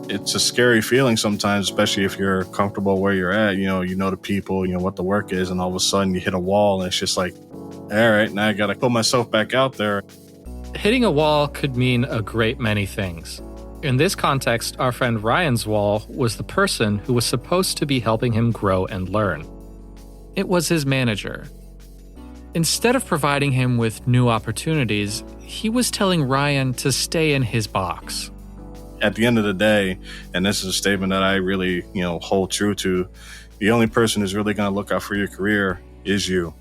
It's a scary feeling sometimes, especially if you're comfortable where you're at. You know the people, what the work is, and all of a sudden you hit a wall and it's just like, all right, now I got to put myself back out there. Hitting a wall could mean a great many things. In this context, our friend Ryan's wall was the person who was supposed to be helping him grow and learn. It was his manager. Instead of providing him with new opportunities, he was telling Ryan to stay in his box. At the end of the day, and this is a statement that I really, hold true to, the only person who's really going to look out for your career is you.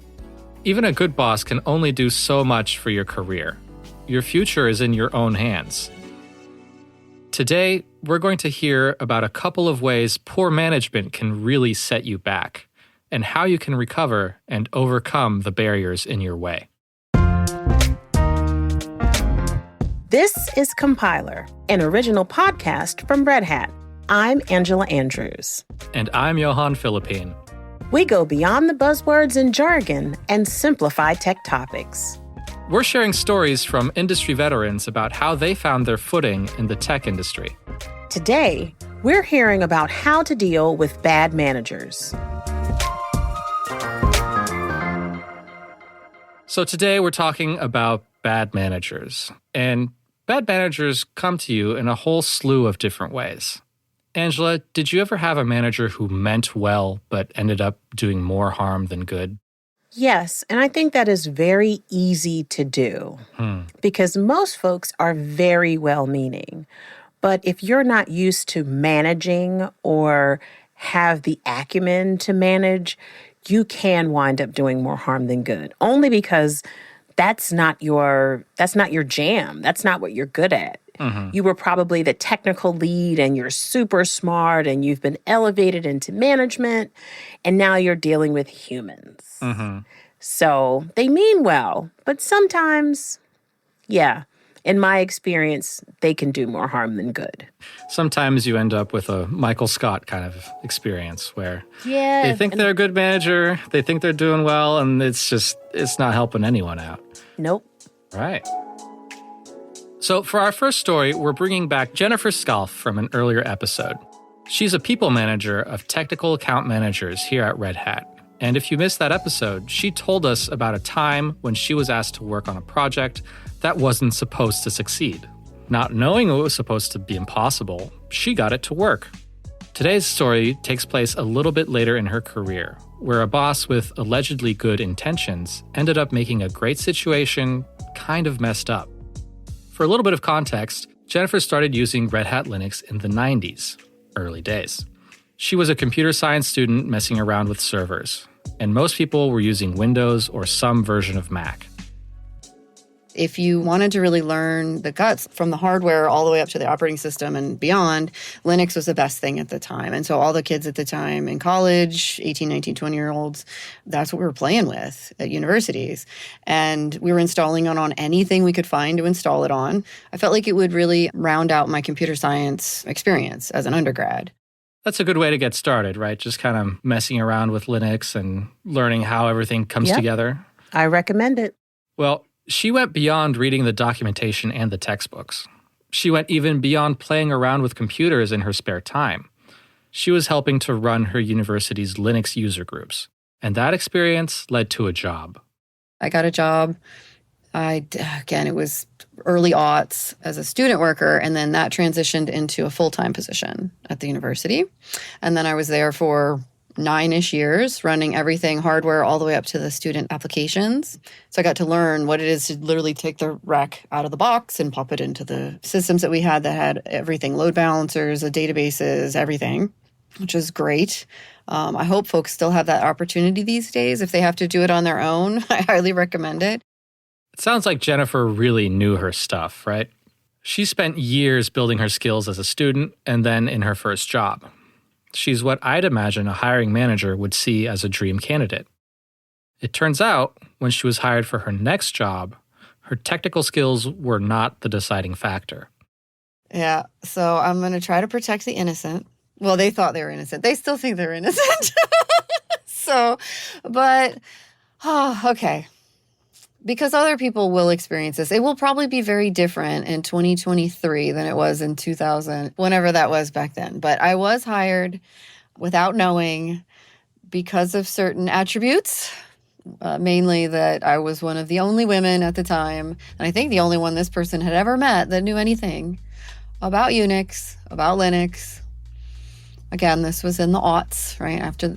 Even a good boss can only do so much for your career. Your future is in your own hands. Today, we're going to hear about a couple of ways poor management can really set you back, and how you can recover and overcome the barriers in your way. This is Compiler, an original podcast from Red Hat. I'm Angela Andrews. And I'm Johan Philippine. We go beyond the buzzwords and jargon and simplify tech topics. We're sharing stories from industry veterans about how they found their footing in the tech industry. Today, we're hearing about how to deal with bad managers. So today we're talking about bad managers. And bad managers come to you in a whole slew of different ways. Angela, did you ever have a manager who meant well but ended up doing more harm than good? Yes, and I think that is very easy to do because most folks are very well-meaning. But if you're not used to managing or have the acumen to manage, you can wind up doing more harm than good, only because that's not your jam. That's not what you're good at. You were probably the technical lead and you're super smart and you've been elevated into management and now you're dealing with humans. So they mean well, but sometimes, in my experience, they can do more harm than good. Sometimes you end up with a Michael Scott kind of experience where they think they're a good manager, they think they're doing well, and it's not helping anyone out. Nope. Right. So for our first story, we're bringing back Jennifer Scalf from an earlier episode. She's a people manager of technical account managers here at Red Hat. And if you missed that episode, she told us about a time when she was asked to work on a project that wasn't supposed to succeed. Not knowing it was supposed to be impossible, she got it to work. Today's story takes place a little bit later in her career, where a boss with allegedly good intentions ended up making a great situation kind of messed up. For a little bit of context, Jennifer started using Red Hat Linux in the 90s, early days. She was a computer science student messing around with servers, and most people were using Windows or some version of Mac. If you wanted to really learn the guts from the hardware all the way up to the operating system and beyond, Linux was the best thing at the time. And so all the kids at the time in college, 18, 19, 20-year-olds, that's what we were playing with at universities. And we were installing it on anything we could find to install it on. I felt like it would really round out my computer science experience as an undergrad. That's a good way to get started, right? Just kind of messing around with Linux and learning how everything comes together. I recommend it. Well, she went beyond reading the documentation and the textbooks. She went even beyond playing around with computers in her spare time. She was helping to run her university's Linux user groups. And that experience led to a job. I got a job. It was early aughts as a student worker, and then that transitioned into a full-time position at the university. And then I was there for 9-ish years, running everything hardware all the way up to the student applications. So I got to learn what it is to literally take the rack out of the box and pop it into the systems that we had that had everything, load balancers, the databases, everything, which is great. I hope folks still have that opportunity these days. If they have to do it on their own, I highly recommend it. It sounds like Jennifer really knew her stuff, right? She spent years building her skills as a student and then in her first job. She's what I'd imagine a hiring manager would see as a dream candidate. It turns out, when she was hired for her next job, her technical skills were not the deciding factor. Yeah, so I'm going to try to protect the innocent. Well, they thought they were innocent. They still think they're innocent. Okay. because other people will experience this. It will probably be very different in 2023 than it was in 2000, whenever that was back then. But I was hired without knowing because of certain attributes, mainly that I was one of the only women at the time, and I think the only one this person had ever met that knew anything about Unix, about Linux. Again, this was in the aughts, right after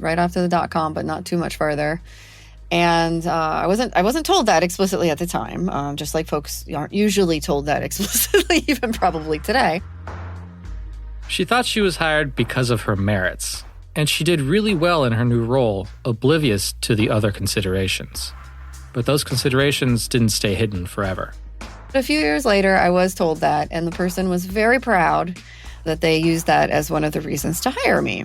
the .com, but not too much further. And I wasn't told that explicitly at the time, just like folks aren't usually told that explicitly, even probably today. She thought she was hired because of her merits, and she did really well in her new role, oblivious to the other considerations. But those considerations didn't stay hidden forever. A few years later, I was told that, and the person was very proud that they used that as one of the reasons to hire me.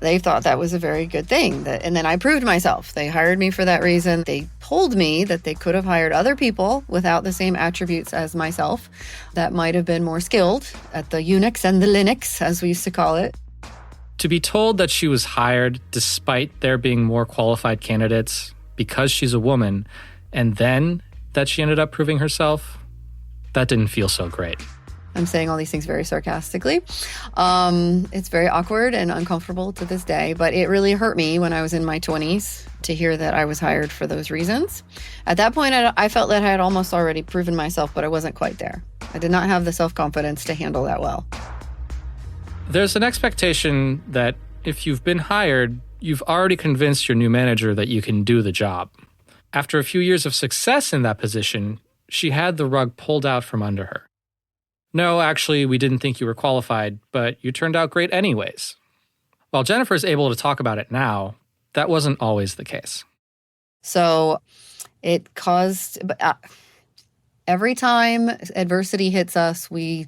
They thought that was a very good thing. And then I proved myself. They hired me for that reason. They told me that they could have hired other people without the same attributes as myself that might have been more skilled at the Unix and the Linux, as we used to call it. To be told that she was hired despite there being more qualified candidates because she's a woman, and then that she ended up proving herself, that didn't feel so great. I'm saying all these things very sarcastically. It's very awkward and uncomfortable to this day, but it really hurt me when I was in my 20s to hear that I was hired for those reasons. At that point, I felt that I had almost already proven myself, but I wasn't quite there. I did not have the self-confidence to handle that well. There's an expectation that if you've been hired, you've already convinced your new manager that you can do the job. After a few years of success in that position, she had the rug pulled out from under her. No, actually, we didn't think you were qualified, but you turned out great anyways. While Jennifer's able to talk about it now, that wasn't always the case. So it caused, every time adversity hits us, we,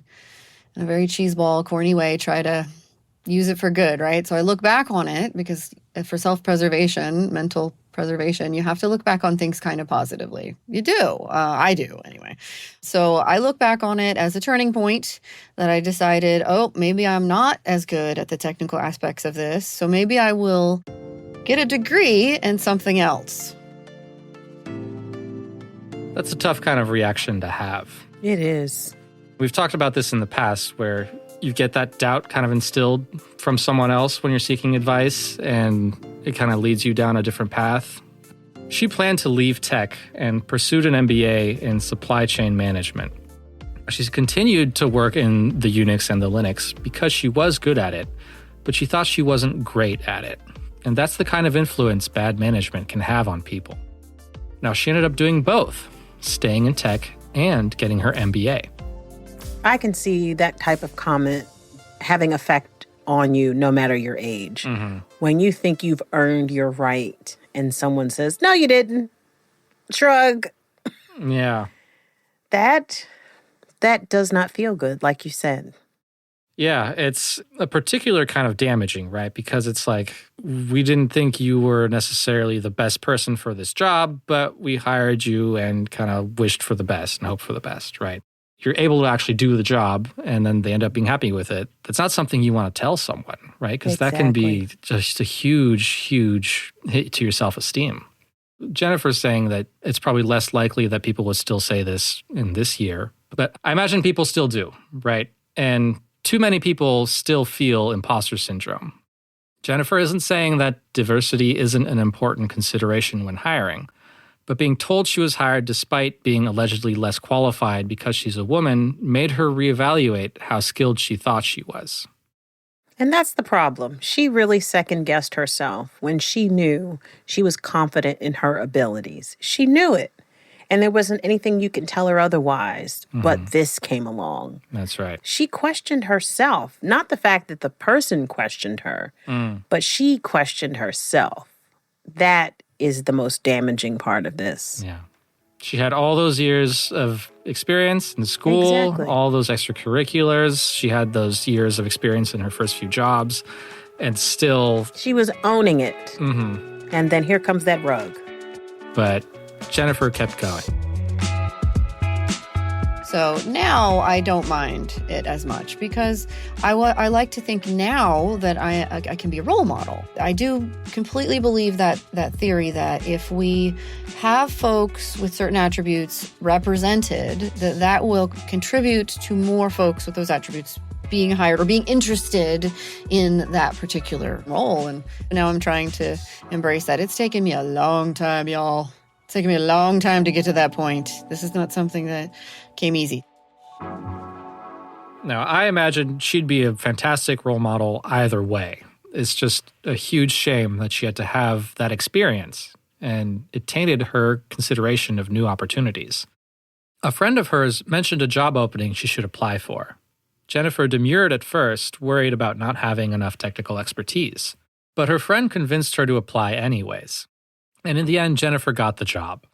in a very cheeseball, corny way, try to use it for good, right? So I look back on it because for self-preservation, mental preservation, you have to look back on things kind of positively. You do. I do, anyway. So I look back on it as a turning point that I decided, maybe I'm not as good at the technical aspects of this, so maybe I will get a degree in something else. That's a tough kind of reaction to have. It is. We've talked about this in the past where you get that doubt kind of instilled from someone else when you're seeking advice, and it kind of leads you down a different path. She planned to leave tech and pursued an MBA in supply chain management. She's continued to work in the Unix and the Linux because she was good at it, but she thought she wasn't great at it. And that's the kind of influence bad management can have on people. Now, she ended up doing both, staying in tech and getting her MBA. I can see that type of comment having effect on you no matter your age. Mm-hmm. When you think you've earned your right and someone says, no, you didn't. Shrug. Yeah. That does not feel good, like you said. Yeah, it's a particular kind of damaging, right? Because it's like, we didn't think you were necessarily the best person for this job, but we hired you and kind of wished for the best and hoped for the best, right? You're able to actually do the job, and then they end up being happy with it. That's not something you want to tell someone, right? Because that can be just a huge, huge hit to your self-esteem. Jennifer's saying that it's probably less likely that people would still say this in this year, but I imagine people still do, right? And too many people still feel imposter syndrome. Jennifer isn't saying that diversity isn't an important consideration when hiring, but being told she was hired despite being allegedly less qualified because she's a woman made her reevaluate how skilled she thought she was. And that's the problem. She really second-guessed herself when she knew she was confident in her abilities. She knew it. And there wasn't anything you can tell her otherwise, but this came along. That's right. She questioned herself, not the fact that the person questioned her, but she questioned herself. That is the most damaging part of this. Yeah. She had all those years of experience in school, all those extracurriculars. She had those years of experience in her first few jobs, and still... She was owning it. And then here comes that rug. But Jennifer kept going. So now I don't mind it as much because I like to think now that I can be a role model. I do completely believe that theory that if we have folks with certain attributes represented, that will contribute to more folks with those attributes being hired or being interested in that particular role. And now I'm trying to embrace that. It's taken me a long time, y'all. It's taken me a long time to get to that point. This is not something that came easy. Now, I imagine she'd be a fantastic role model either way. It's just a huge shame that she had to have that experience, and it tainted her consideration of new opportunities. A friend of hers mentioned a job opening she should apply for. Jennifer demurred at first, worried about not having enough technical expertise. But her friend convinced her to apply anyways. And in the end, Jennifer got the job.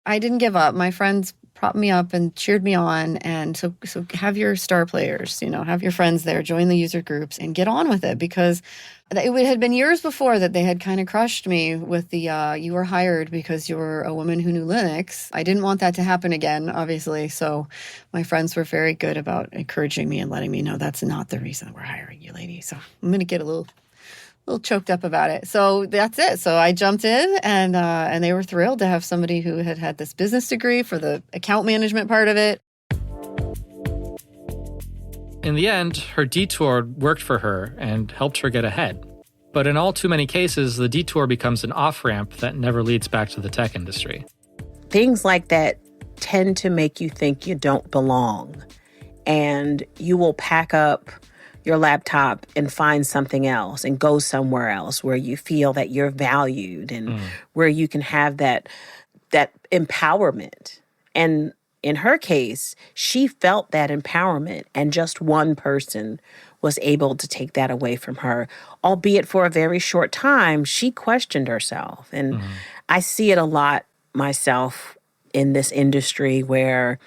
I didn't give up. My friends propped me up and cheered me on. And so have your star players, have your friends there, join the user groups and get on with it, because it had been years before that they had kind of crushed me with the, you were hired because you were a woman who knew Linux. I didn't want that to happen again, obviously. So my friends were very good about encouraging me and letting me know that's not the reason we're hiring you, lady. So I'm going to get a little choked up about it. So that's it. So I jumped in and they were thrilled to have somebody who had this business degree for the account management part of it. In the end, her detour worked for her and helped her get ahead. But in all too many cases, the detour becomes an off-ramp that never leads back to the tech industry. Things like that tend to make you think you don't belong, and you will pack up your laptop and find something else and go somewhere else where you feel that you're valued and where you can have that empowerment. And in her case, she felt that empowerment, and just one person was able to take that away from her. Albeit for a very short time, she questioned herself. And I see it a lot myself in this industry where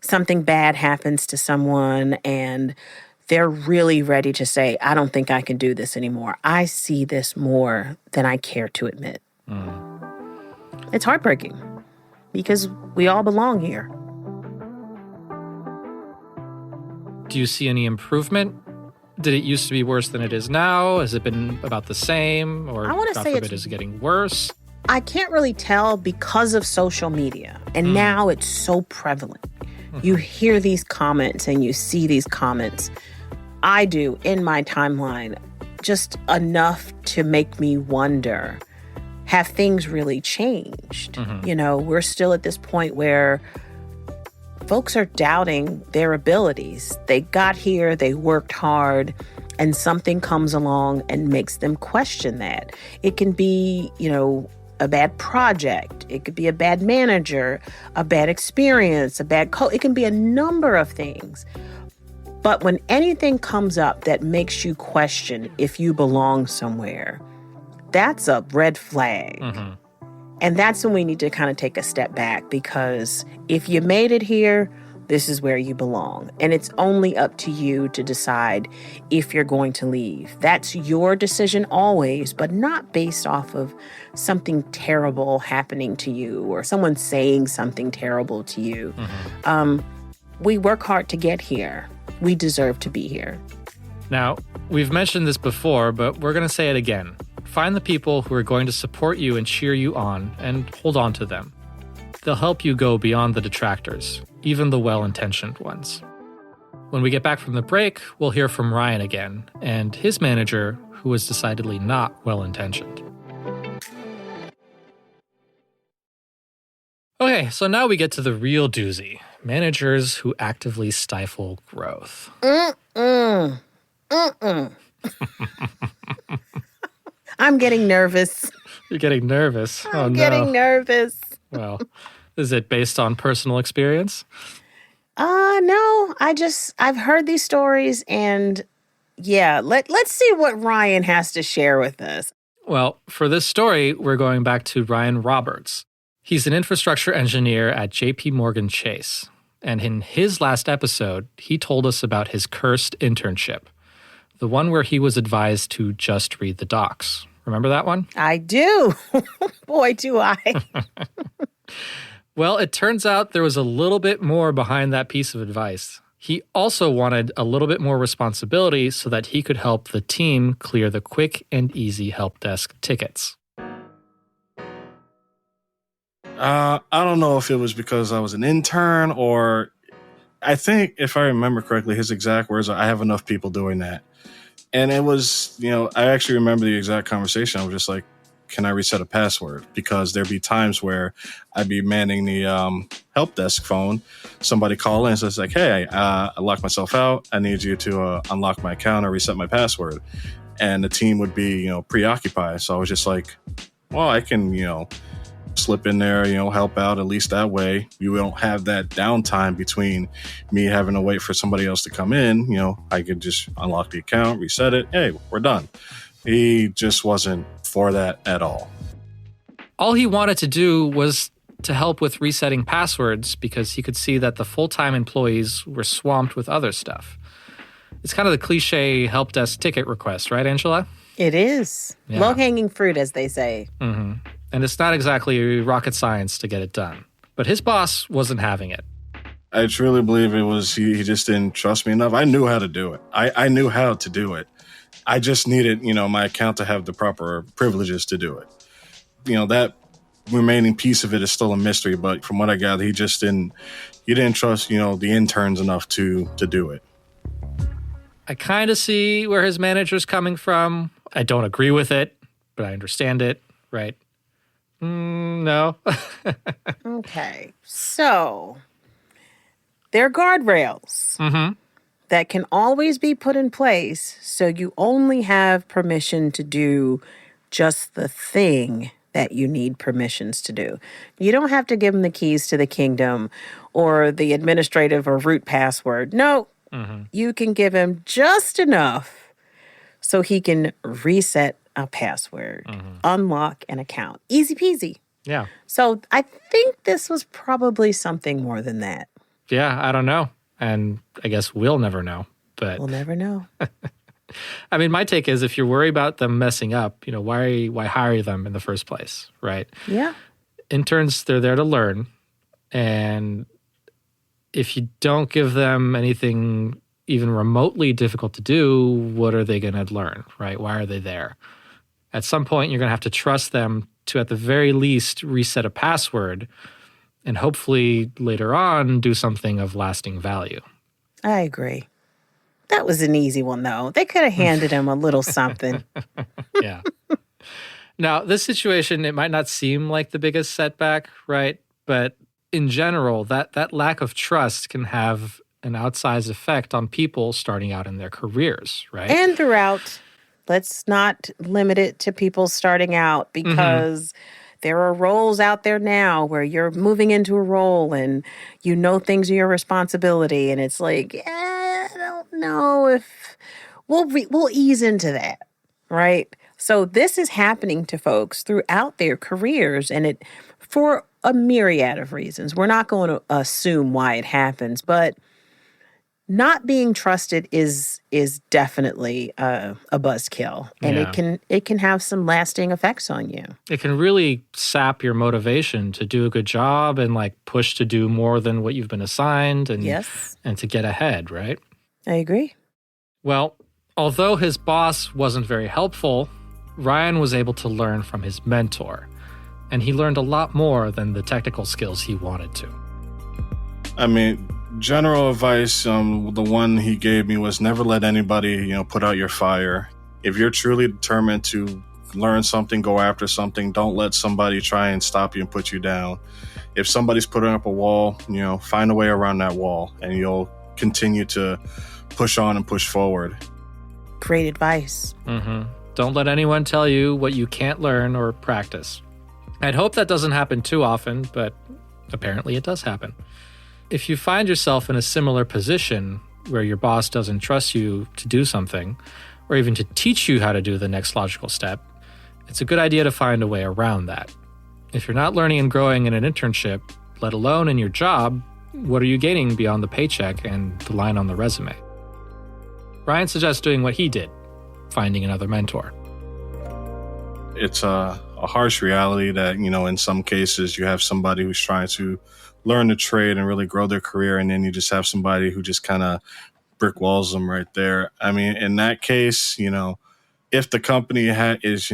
something bad happens to someone and they're really ready to say, I don't think I can do this anymore. I see this more than I care to admit. It's heartbreaking because we all belong here. Do you see any improvement? Did it used to be worse than it is now? Has it been about the same? Or I want to say is it getting worse? I can't really tell because of social media. And now it's so prevalent. You hear these comments and you see these comments. I do in my timeline, just enough to make me wonder, have things really changed? We're still at this point where folks are doubting their abilities. They got here, they worked hard, and something comes along and makes them question that. It can be, a bad project. It could be a bad manager, a bad experience, a bad it can be a number of things. But when anything comes up that makes you question if you belong somewhere, that's a red flag. And that's when we need to kind of take a step back, because if you made it here, this is where you belong. And it's only up to you to decide if you're going to leave. That's your decision always, but not based off of something terrible happening to you or someone saying something terrible to you. We work hard to get here. We deserve to be here. Now, we've mentioned this before, but we're going to say it again. Find the people who are going to support you and cheer you on, and hold on to them. They'll help you go beyond the detractors, even the well-intentioned ones. When we get back from the break, we'll hear from Ryan again, and his manager, who was decidedly not well-intentioned. Okay, so now we get to the real doozy. Managers who actively stifle growth. I'm getting nervous. You're getting nervous. I'm getting nervous. Well, is it based on personal experience? No. I've heard these stories, and yeah, let's see what Ryan has to share with us. Well, for this story, we're going back to Ryan Roberts. He's an infrastructure engineer at JP Morgan Chase. And in his last episode, he told us about his cursed internship, the one where he was advised to just read the docs. Remember that one? I do. Boy, do I. Well, it turns out there was a little bit more behind that piece of advice. He also wanted a little bit more responsibility so that he could help the team clear the quick and easy help desk tickets. I don't know if it was because I was an intern or I think, if I remember correctly, his exact words are, I have enough people doing that. And it was, I actually remember the exact conversation. I was just like, can I reset a password? Because there'd be times where I'd be manning the help desk phone. Somebody call in and says like, hey, I locked myself out. I need you to unlock my account or reset my password. And the team would be, preoccupied. So I was just like, well, I can, slip in there, help out at least that way. You don't have that downtime between me having to wait for somebody else to come in. I could just unlock the account, reset it. Hey, we're done. He just wasn't for that at all. All he wanted to do was to help with resetting passwords because he could see that the full-time employees were swamped with other stuff. It's kind of the cliche help desk ticket request, right, Angela? It is. Yeah. Low-hanging fruit, as they say. Mm-hmm. And it's not exactly rocket science to get it done. But his boss wasn't having it. I truly believe it was he just didn't trust me enough. I knew how to do it. I knew how to do it. I just needed, my account to have the proper privileges to do it. That remaining piece of it is still a mystery, but from what I gather, he didn't trust, the interns enough to do it. I kind of see where his manager's coming from. I don't agree with it, but I understand it, right? No. Okay. So there are guardrails that can always be put in place so you only have permission to do just the thing that you need permissions to do. You don't have to give him the keys to the kingdom or the administrative or root password. No, you can give him just enough so he can reset a password, unlock an account. Easy peasy. Yeah. So I think this was probably something more than that. Yeah, I don't know. And I guess we'll never know. But we'll never know. I mean, my take is if you're worried about them messing up, why hire them in the first place, right? Yeah. Interns, they're there to learn. And if you don't give them anything even remotely difficult to do, what are they going to learn, right? Why are they there? At some point, you're going to have to trust them to, at the very least, reset a password and hopefully later on do something of lasting value. I agree. That was an easy one, though. They could have handed him a little something. Yeah. Now, this situation, it might not seem like the biggest setback, right? But in general, that lack of trust can have an outsized effect on people starting out in their careers, right? And throughout. Let's not limit it to people starting out because there are roles out there now where you're moving into a role and things are your responsibility. And it's like, I don't know if we'll ease into that, right? So this is happening to folks throughout their careers and it for a myriad of reasons. We're not going to assume why it happens, but not being trusted is definitely a buzzkill, and it can have some lasting effects on you. It can really sap your motivation to do a good job and push to do more than what you've been assigned and to get ahead, right? I agree. Well, although his boss wasn't very helpful, Ryan was able to learn from his mentor, and he learned a lot more than the technical skills he wanted to. I mean, general advice, the one he gave me was never let anybody, put out your fire. If you're truly determined to learn something, go after something, don't let somebody try and stop you and put you down. If somebody's putting up a wall, find a way around that wall and you'll continue to push on and push forward. Great advice. Don't let anyone tell you what you can't learn or practice. I'd hope that doesn't happen too often, but apparently it does happen. If you find yourself in a similar position where your boss doesn't trust you to do something, or even to teach you how to do the next logical step, it's a good idea to find a way around that. If you're not learning and growing in an internship, let alone in your job, what are you gaining beyond the paycheck and the line on the resume? Ryan suggests doing what he did, finding another mentor. It's a harsh reality that, in some cases you have somebody who's trying to learn the trade and really grow their career, and then you just have somebody who just kind of brick walls them right there. I mean, in that case, if the company is,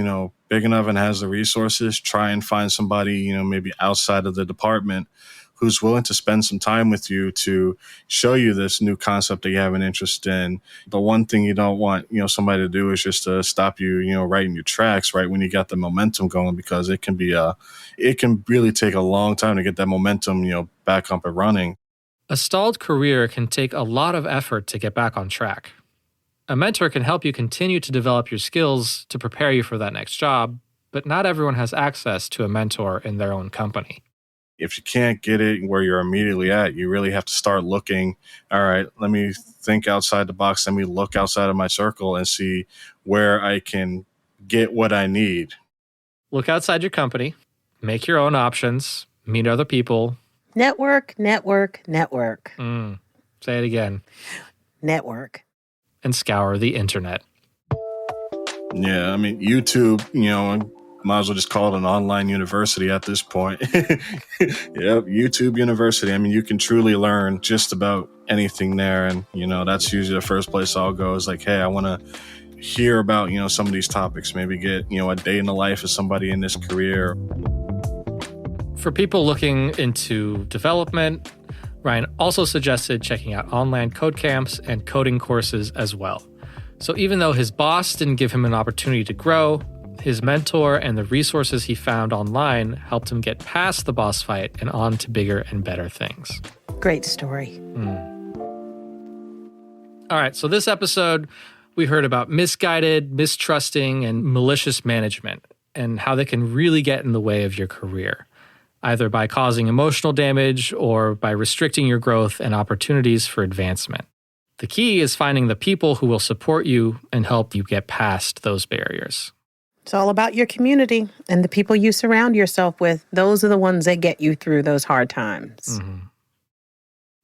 big enough and has the resources, try and find somebody, maybe outside of the department who's willing to spend some time with you to show you this new concept that you have an interest in. The one thing you don't want, somebody to do is just to stop you, right in your tracks, right when you got the momentum going, because it can really take a long time to get that momentum, back up and running. A stalled career can take a lot of effort to get back on track. A mentor can help you continue to develop your skills to prepare you for that next job, but not everyone has access to a mentor in their own company. If you can't get it where you're immediately at, you really have to start looking, all right, let me think outside the box. Let me look outside of my circle and see where I can get what I need. Look outside your company, make your own options, meet other people. Network, network, network. Say it again. Network. And scour the internet. Yeah, I mean, YouTube, might as well just call it an online university at this point. Yep, YouTube University. I mean, you can truly learn just about anything there. And, that's usually the first place I'll go is like, hey, I want to hear about, some of these topics, maybe get, a day in the life of somebody in this career. For people looking into development, Ryan also suggested checking out online code camps and coding courses as well. So even though his boss didn't give him an opportunity to grow, his mentor and the resources he found online helped him get past the boss fight and on to bigger and better things. Great story. All right, so this episode, we heard about misguided, mistrusting, and malicious management and how they can really get in the way of your career, either by causing emotional damage or by restricting your growth and opportunities for advancement. The key is finding the people who will support you and help you get past those barriers. It's all about your community and the people you surround yourself with. Those are the ones that get you through those hard times.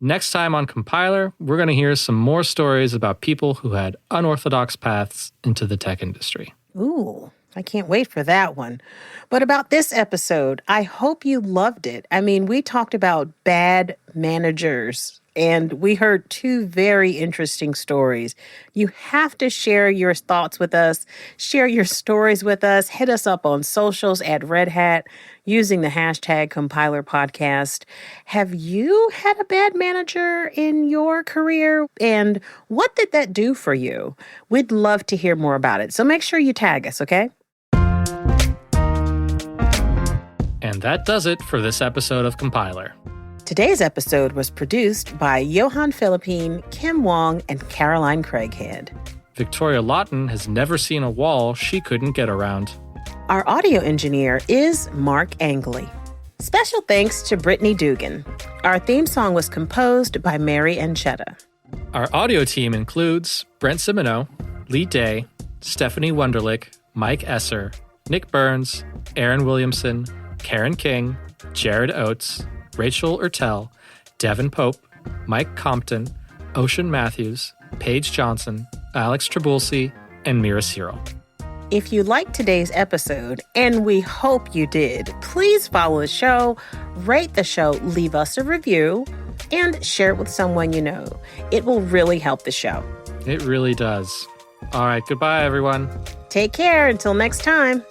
Next time on Compiler, we're going to hear some more stories about people who had unorthodox paths into the tech industry. Ooh, I can't wait for that one. But about this episode, I hope you loved it. I mean, we talked about bad managers, and we heard two very interesting stories. You have to share your thoughts with us, share your stories with us, hit us up on socials at Red Hat using the hashtag Compiler Podcast. Have you had a bad manager in your career? And what did that do for you? We'd love to hear more about it. So make sure you tag us, okay? And that does it for this episode of Compiler. Today's episode was produced by Johan Philippine, Kim Wong, and Caroline Craighead. Victoria Lawton has never seen a wall she couldn't get around. Our audio engineer is Mark Angley. Special thanks to Brittany Dugan. Our theme song was composed by Mary Anchetta. Our audio team includes Brent Simoneau, Lee Day, Stephanie Wunderlich, Mike Esser, Nick Burns, Aaron Williamson, Karen King, Jared Oates, Rachel Ertel, Devin Pope, Mike Compton, Ocean Matthews, Paige Johnson, Alex Trabulsi, and Mira Cyril. If you liked today's episode, and we hope you did, please follow the show, rate the show, leave us a review, and share it with someone you know. It will really help the show. It really does. All right, goodbye, everyone. Take care until next time.